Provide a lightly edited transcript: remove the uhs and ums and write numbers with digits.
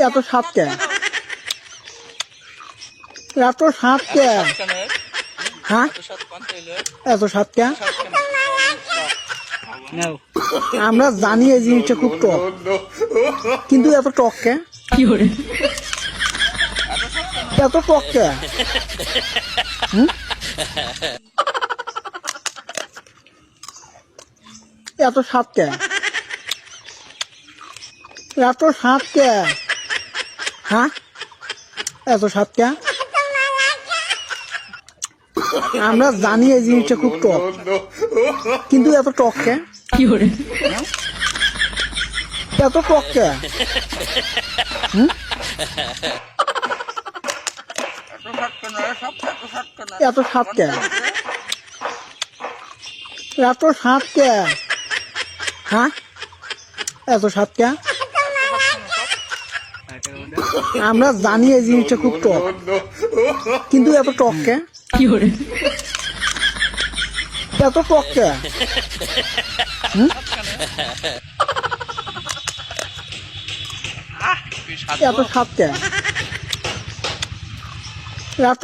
এত স্বাদ কে? এত স্বাদ কে? হ্যাঁ, এত স্বাদ কে? আমরা জানি এই জিনিসটা খুব টক, কিন্তু এত টক কে? এত টক কে? এত স্বাদ কে? এত স্বাদ কে? হ্যাঁ, এত স্বাদ কে? আমরা জানি এই জিনিসটা খুব টক, কিন্তু এত টক কে? এত টক কে? এত স্বাদ কে? এত স্বাদ কে? হ্যাঁ, এত স্বাদ কে? আমরা জানি এই জিনিসটা খুব টক, কিন্তু এত টক কে? এত টক কে? এত স্বাদ কে? এত